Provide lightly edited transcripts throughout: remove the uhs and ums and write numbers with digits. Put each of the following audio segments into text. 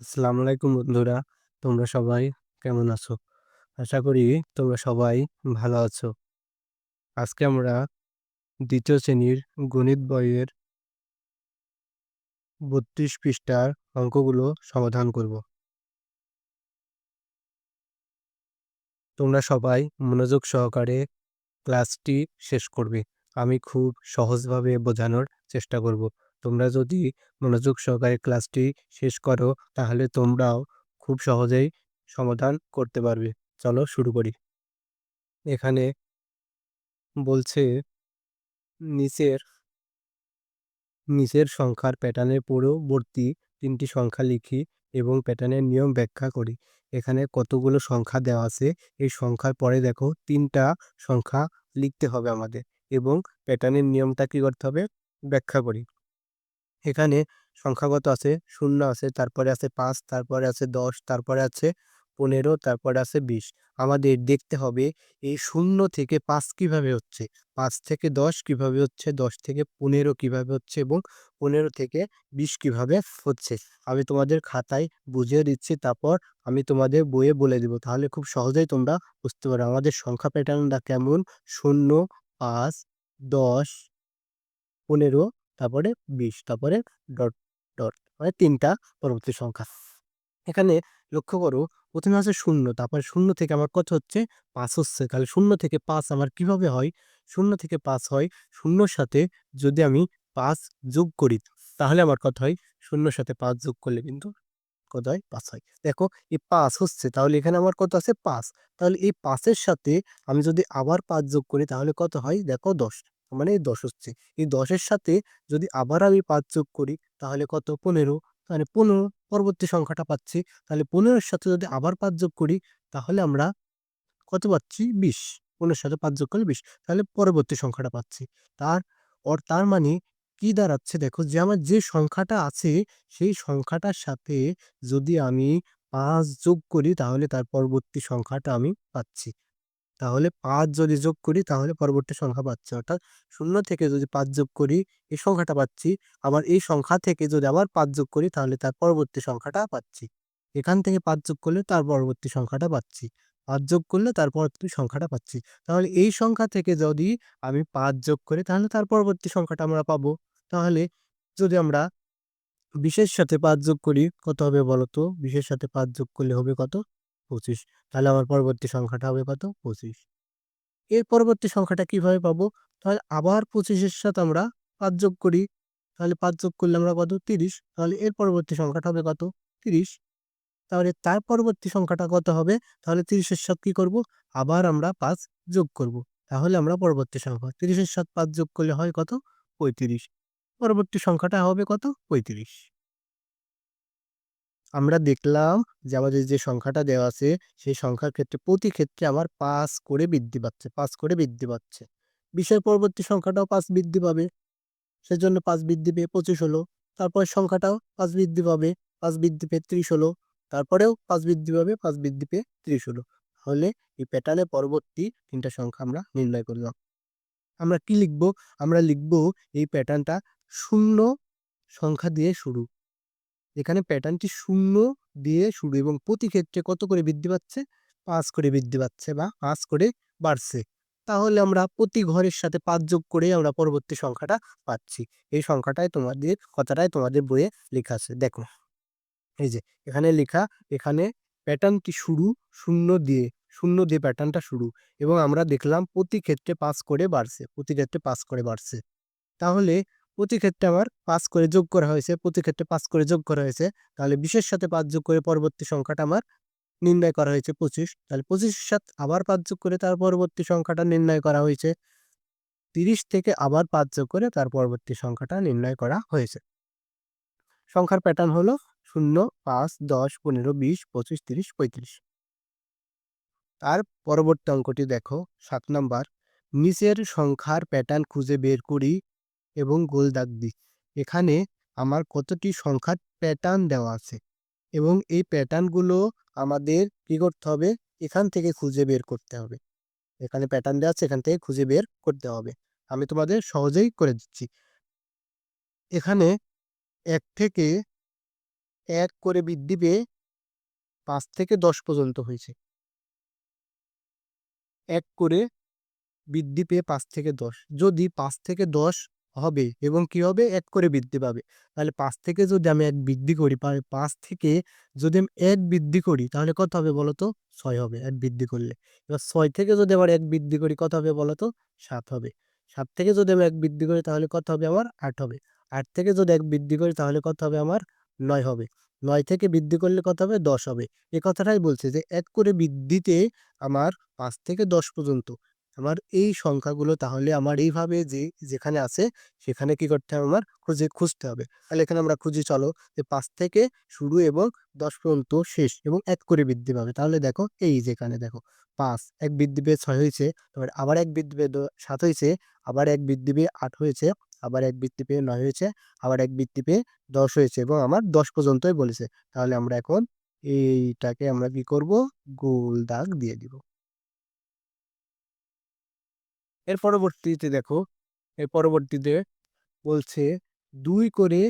আসসালামু আলাইকুম বন্ধুরা। তোমরা সবাই কেমন আছো? আশা করি তোমরা সবাই ভালো আছো। আজকে আমরা ২য় শ্রেণীর গণিত বইয়ের ৩২ পৃষ্ঠার অঙ্কগুলো সমাধান করব। তোমরা সবাই মনোযোগ সহকারে ক্লাসটি শেষ করবে। আমি খুব সহজভাবে বোঝানোর চেষ্টা করব। তোমরা যদি মনোযোগ সহকারে ক্লাসটি শেষ করো তাহলে তোমরাও খুব সহজেই সমাধান করতে পারবে। চলো শুরু করি। এখানে বলছে নিচের নিচের সংখ্যার প্যাটার্নের পূর্ববর্তী ৩টি সংখ্যা লিখি এবং প্যাটার্নের নিয়ম ব্যাখ্যা করি। এখানে কতগুলো সংখ্যা দেওয়া আছে, এই সংখ্যার পরে দেখো ৩ টা সংখ্যা লিখতে হবে আমাদের এবং প্যাটার্নের নিয়মটা কি করতে হবে ব্যাখ্যা করি। এখানে সংখ্যা কত আছে? ০ আছে, তারপরে আছে ৫, তারপরে আছে ১০, তারপরে আছে ১৫, তারপরে আছে ২০। আমাদের দেখতে হবে এই ০ থেকে ৫ কিভাবে হচ্ছে, ৫ থেকে ১০ কিভাবে হচ্ছে, ১০ থেকে ১৫ কিভাবে হচ্ছে এবং ১৫ থেকে ২০ কিভাবে হচ্ছে। আমি তোমাদের খাতায় বুঝিয়ে দিচ্ছি, তারপর আমি তোমাদের বইয়ে বলে দিব। তাহলে খুব সহজেই তোমরা বুঝতে পারো আমাদের সংখ্যা প্যাটার্নটা কেমন। ০, ৫, ১০, ১৫, তারপরে ২০, তারপরে ডট, ডট মানে ৩ টা পরবর্তী সংখ্যা। এখানে লক্ষ্য করো, ১ম এ আছে ০, তারপরে ০ থেকে আমার কত হচ্ছে? ৫ হচ্ছে। তাহলে ০ থেকে ৫ আমার কিভাবে হয়? ০ থেকে ৫ হয় ০ র সাথে যদি আমি ৫ যোগ করি তাহলে আমার কত হয়? ০ র সাথে ৫ যোগ করলে কিন্তু কত হয়? ৫ হয়। দেখো এই ৫ হচ্ছে, তাহলে এখানে আমার কত আছে? ৫। তাহলে এই ৫ এর সাথে আমি যদি আবার ৫ যোগ করি তাহলে কত হয়? দেখো ১০। মানে ১০ হচ্ছে। এই ১০ এর সাথে যদি আবার আমি ৫ যোগ করি তাহলে কত? ১৫। মানে ১৫ পরবর্তী সংখ্যাটা পাচ্ছি। তাহলে ১৫ এর সাথে যদি আবার ৫ যোগ করি তাহলে আমরা কত পাচ্ছি? ২০। ১৫ এর সাথে ৫ যোগ করলে ২০। তাহলে পরবর্তী সংখ্যাটা পাচ্ছি। তার তার মানে কি দাঁড়াচ্ছে দেখো, যে আমার যে সংখ্যাটা আছে সেই সংখ্যাটার সাথে যদি আমি ৫ যোগ করি তাহলে তার পরবর্তী সংখ্যাটা আমি পাচ্ছি। তাহলে ৫ যদি যোগ করি তাহলে পরবর্তী সংখ্যা পাচ্ছি। অর্থাৎ ০ থেকে যদি ৫ যোগ করি এই সংখ্যাটা পাচ্ছি। আবার এই সংখ্যা থেকে যদি আবার ৫ যোগ করি তাহলে তার পরবর্তী সংখ্যাটা পাচ্ছি। এখান থেকে ৫ যোগ করলে তার পরবর্তী সংখ্যাটা পাচ্ছি। ৫ যোগ করলে তার পরবর্তী সংখ্যাটা পাচ্ছি। তাহলে এই সংখ্যা থেকে যদি আমি ৫ যোগ করি তাহলে তার পরবর্তী সংখ্যাটা আমরা পাবো। তাহলে যদি আমরা ২০ এর সাথে ৫ যোগ করি কত হবে বলো তো? ২০ এর সাথে ৫ যোগ করলে হবে কত? ২৫। তাহলে আমার পরবর্তী সংখ্যাটা হবে কত? ২৫। এর পরবর্তী সংখ্যাটা কিভাবে পাবো? তাহলে আবার ২৫ এর সাথে আমরা ৫ যোগ করি। তাহলে ৫ যোগ করলে আমরা কত? ৩০। তাহলে এর পরবর্তী সংখ্যাটা হবে কত? ৩০। তাহলে তার পরবর্তী সংখ্যাটা কত হবে? তাহলে ৩০ এর সাথে কি করব? আবার আমরা ৫ যোগ করব। তাহলে আমরা পরবর্তী সংখ্যা ৩০ এর সাথে ৫ যোগ করলে হয় কত? ৩৫। পরবর্তী সংখ্যাটা হবে কত? ৩৫। আমরা দেখলাম যে আমাদের যে সংখ্যাটা দেওয়া আছে সেই সংখ্যার ক্ষেত্রে প্রতি ক্ষেত্রে আমার ৫ করে বৃদ্ধি পাচ্ছে, ৫ করে বৃদ্ধি পাচ্ছে। ২০ এর পরবর্তী সংখ্যাটাও ৫ বৃদ্ধি পাবে। সেজন্য ৫ বৃদ্ধি পেয়ে ২৫ হলো। তারপরের সংখ্যাটাও ৫ বৃদ্ধি পাবে, ৫ বৃদ্ধি পেয়ে ৩০ হলো। তারপরেও ৫ বৃদ্ধি পাবে, ৫ বৃদ্ধি পেয়ে ৩০ হলো। তাহলে এই প্যাটার্নের পরবর্তী ৩ টা সংখ্যা আমরা নির্ণয় করলাম। আমরা কি লিখব? আমরা লিখব এই প্যাটার্নটা ০ সংখ্যা দিয়ে শুরু। এখানে প্যাটার্নটি ০ দিয়ে শুরু এবং প্রতি ক্ষেত্রে কত করে বৃদ্ধি পাচ্ছে? ৫ করে বৃদ্ধি পাচ্ছে বা ৫ করে বাড়ছে। তাহলে আমরা প্রতি ঘরের সাথে ৫ যোগ করেই আমরা পরবর্তী সংখ্যাটা পাচ্ছি। এই কথাটাই তোমাদের বইয়ে লেখা আছে। দেখো, এই যে এখানে লেখা, এখানে প্যাটার্নটি শুরু ০ দিয়ে, ০ দিয়ে প্যাটার্নটা শুরু এবং আমরা দেখলাম প্রতি ক্ষেত্রে ৫ করে বাড়ছে, প্রতি ক্ষেত্রে ৫ করে বাড়ছে। তাহলে প্রতি ক্ষেত্রে আবার ৫ করে যোগ করা হয়েছে, প্রতি ক্ষেত্রে ৫ করে যোগ করা হয়েছে। তাহলে ২০ এর সাথে ৫ যোগ করে পরবর্তী সংখ্যাটা আমার নির্ণয় করা হয়েছে ২৫। তাহলে ২৫ এর সাথে আবার ৫ যোগ করে তার পরবর্তী সংখ্যাটা নির্ণয় করা হয়েছে ৩০ থেকে আবার ৫ যোগ করে তার পরবর্তী সংখ্যাটা নির্ণয় করা হয়েছে। সংখ্যার প্যাটার্ন হলো ০, ৫, ১০, ১৫, ২০, ২৫, ৩০, ৩৫। তার পরবর্তী অঙ্কটি দেখো, ৭ নাম্বার। নিচের সংখ্যার প্যাটার্ন খুঁজে বের করি এবং গোল দাগ দিই। এখানে আমার কতটি সংখ্যার প্যাটার্ন দেওয়া আছে এবং এই প্যাটার্নগুলো আমাদের কি করতে হবে? এখান থেকে খুঁজে বের করতে হবে। এখানে প্যাটার্ন দেওয়া আছে, এখান থেকে খুঁজে বের করতে হবে। আমি তোমাদের সহজেই করে দিচ্ছি। এখানে ১ থেকে 1 করে বৃদ্ধি পেয়ে 5 থেকে 10 পর্যন্ত হয়েছে। 1 করে বৃদ্ধি পেয়ে 5 থেকে 10, যদি 5 থেকে 10 হবে এবং কি হবে 1 করে বৃদ্ধি পাবে, তাহলে 5 থেকে যদি আমি 1 বৃদ্ধি করি, 5 থেকে যদি আমি 1 বৃদ্ধি করি তাহলে কত হবে বলো তো? 6 হবে 1 বৃদ্ধি করলে। এবার 6 থেকে যদি আবার 1 বৃদ্ধি করি কত হবে বলো তো? 7 হবে। 7 থেকে যদি আমি 1 বৃদ্ধি করি তাহলে কত হবে আমার? 8 হবে। 8 থেকে যদি 1 বৃদ্ধি করি তাহলে কত হবে আমার? 9 হবে। 9 থেকে বৃদ্ধি করলে কত হবে? 10 হবে। এই কথাটাই বলছে যে 1 করে বৃদ্ধিতে আমার 5 থেকে 10 পর্যন্ত আমার এই সংখ্যাগুলো, তাহলে আমার এইভাবে যেখানে আছে সেখানে কি করতে হবে? আমার খুঁজতে হবে। তাহলে এখানে আমরা খুঁজি, চলো, যে 5 থেকে শুরু এবং 10 পর্যন্ত শেষ এবং 1 করে বৃদ্ধি পাবে। তাহলে দেখো এই যেখানে দেখো 5 1 বৃদ্ধি পেয়ে 6 হয়েছে, তারপর আবার 1 বৃদ্ধি পেয়ে 7 হয়েছে, আবার 1 বৃদ্ধি পেয়ে 8 হয়েছে, আবার 1 বৃদ্ধি পেয়ে 9 হয়েছে, আবার 1 বৃদ্ধি পেয়ে 10 হয়েছে এবং আমার 10 পর্যন্তই বলেছে। তাহলে আমরা এখন এইটাকে আমরা কি করব? গোল দাগ দিয়ে দিব। এর পরবর্তীতে দেখো, এর পরবর্তীতে বলছে 2 করে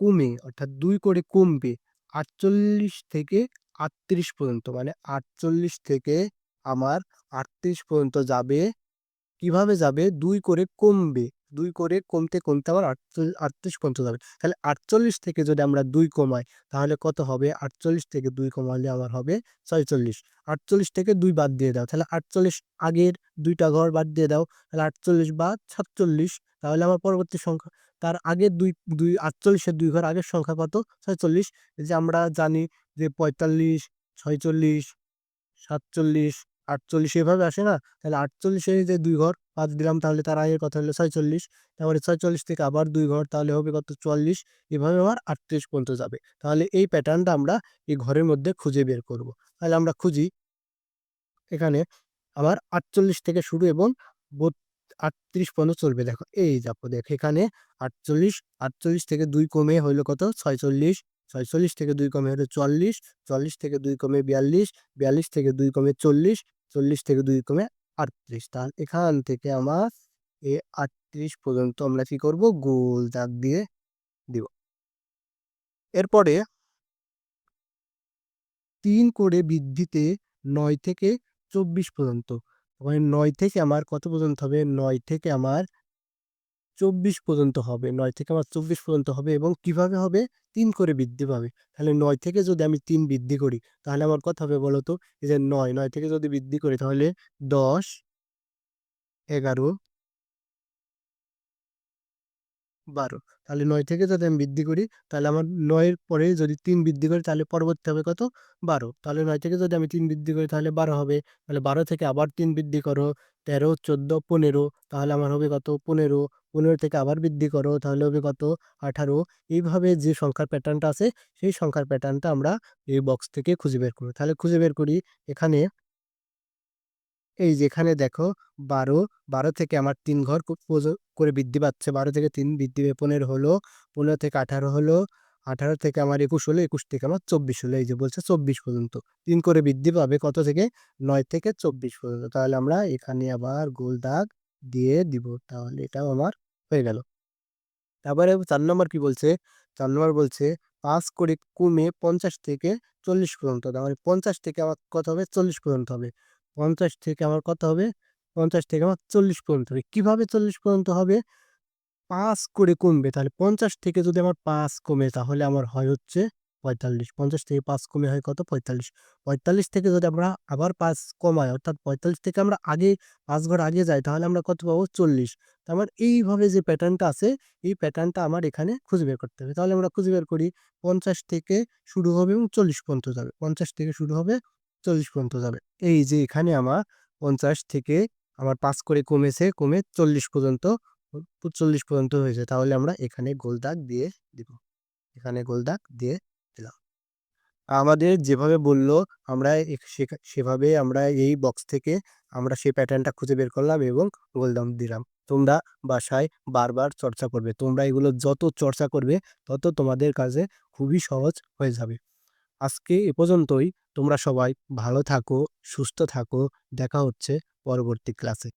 কমে, অর্থাৎ 2 করে কমবে 48 থেকে 38 পর্যন্ত, মানে 48 থেকে আমার 38 পর্যন্ত যাবে। কিভাবে যাবে? 2 করে কমবে। 2 করে কমতে, কমতে আবার 38 পর্যন্ত যাবে। তাহলে 48 থেকে যদি আমরা 2 কমাই তাহলে কত হবে? 48 থেকে 2 কমালে আমার হবে 46। 48 থেকে 2 বাদ দিয়ে দাও। তাহলে 48 আগের 2 টা ঘর বাদ দিয়ে দাও। তাহলে 48 বাদ 47। তাহলে আমার পরবর্তী সংখ্যা, তার আগের 2 48 এর 2 ঘর আগের সংখ্যা কত? 46। এই যে আমরা জানি যে 45, 46, 47, 48 এভাবে আসে না? তাহলে 48 এর যে 2 ঘর বাদ দিলাম, তাহলে তার আগের কথা হলো 46। তারপরে 46 থেকে আবার 2 ঘর, তাহলে হবে কত? 44। এভাবে আমার 38 পর্যন্ত যাবে। তাহলে এই প্যাটার্নটা আমরা এই ঘরের মধ্যে খুঁজে বের করব। তাহলে আমরা খুঁজি, এখানে আবার 48 থেকে শুরু এবং 38 পর্যন্ত চলবে। দেখো এই দেখো এখানে 48, 48 থেকে 2 কমে হইলো কত? 46, 46 থেকে 2 কমে হলো 40, 40 থেকে 2 কমে 42, 42 থেকে 2 কমে 40, 40 থেকে 2 কমে 38। তাহলে এখান থেকে আমার এই 38 পর্যন্ত আমরা কি করব? গোল দাগ দিয়ে দিব। এরপরে 3 করে বৃদ্ধিতে 9 থেকে 24 পর্যন্ত। মানে 9 থেকে আমার কত পর্যন্ত হবে? 9 থেকে আমার 24 পর্যন্ত হবে। 9 থেকে আমার 24 পর্যন্ত হবে এবং কিভাবে হবে? 3 করে বৃদ্ধি পাবে। তাহলে 9 থেকে যদি আমি 3 বৃদ্ধি করি তাহলে আমার কত হবে বলো তো? এই যে 9 থেকে যদি বৃদ্ধি করি তাহলে 10, 11, 12। তাহলে 9 থেকে যদি আমি বৃদ্ধি করি তাহলে আমার 9 এর পরে যদি 3 বৃদ্ধি করি তাহলে পরবর্তী হবে কত? 12। তাহলে 9 থেকে যদি আমি 3 বৃদ্ধি করি তাহলে 12 হবে। তাহলে 12 থেকে আবার 3 বৃদ্ধি করো, 13, 14, 15, তাহলে আমার হবে কত? 15। 15 থেকে আবার বৃদ্ধি করো তাহলে হবে কত? 18। এইভাবে যে সংখ্যার প্যাটার্নটা আছে সেই সংখ্যার প্যাটার্নটা আমরা এই বক্স থেকে খুঁজে বের করব। তাহলে খুঁজে বের করি, এখানে এই যে এখানে দেখো 12, 12 থেকে আমার 3 ঘর করে বৃদ্ধি পাচ্ছে। 12 থেকে 3 বৃদ্ধি পেয়ে 15 হলো, 15 থেকে 18 হলো, 18 থেকে আমার 21 হলো, 21 থেকে আমার 24 হলো। এই যে বলছে 24 পর্যন্ত 3 করে বৃদ্ধি পাবে কত থেকে? 9 থেকে 24 পর্যন্ত। তাহলে আমরা এখানে আবার গোল দাগ দিয়ে দিব। তাহলে এটাও আমার হয়ে গেল। তারপরে 4 নম্বর কি বলছে? 4 নম্বর বলছে 5 করে কমে 50 থেকে 40 পর্যন্ত। তার মানে 50 থেকে আমার কত হবে? 40 পর্যন্ত হবে। 50 থেকে আমার কত হবে? 50 থেকে আমার 40 পর্যন্ত হবে। কিভাবে 40 পর্যন্ত হবে? ৫ করে কমবে। তাহলে ৫০ থেকে যদি আমার ৫ কমে তাহলে আমার হয় হচ্ছে ৪৫। ৫০ থেকে ৫ কমে হয় কত? ৪৫। ৪৫ থেকে যদি আমরা আবার ৫ কমাই, অর্থাৎ ৪৫ থেকে আমরা আগে ৫ ঘর আগে যাই তাহলে আমরা কত পাবো? ৪০। তার মানে এইভাবে যে প্যাটার্নটা আছে এই প্যাটার্নটা আমার এখানে খুঁজে বের করতে হবে। তাহলে আমরা খুঁজে বের করি, ৫০ থেকে শুরু হবে এবং ৪০ পর্যন্ত যাবে। ৫০ থেকে শুরু হবে, ৪০ পর্যন্ত যাবে। এই যে এখানে আমার ৫০ থেকে আমার ৫ করে কমেছে, কমে ৪০ পর্যন্ত ৪৫ পর্যন্ত হয়েছে। তাহলে আমরা এখানে গোল দাগ দিয়ে দিব। এখানে গোল দাগ দিয়ে দিলাম। আমাদের যেভাবে বলল আমরা সেভাবে আমরা এই বক্স থেকে আমরা সেই প্যাটার্নটা খুঁজে বের করলাম এবং গোল দাগ দিলাম। তোমরা বাসায় বারবার চর্চা করবে। তোমরা এগুলো যত চর্চা করবে তত তোমাদের কাছে খুবই সহজ হয়ে যাবে। আজকে এ পর্যন্তই। তোমরা সবাই ভালো থাকো, সুস্থ থাকো। দেখা হচ্ছে পরবর্তী ক্লাসে।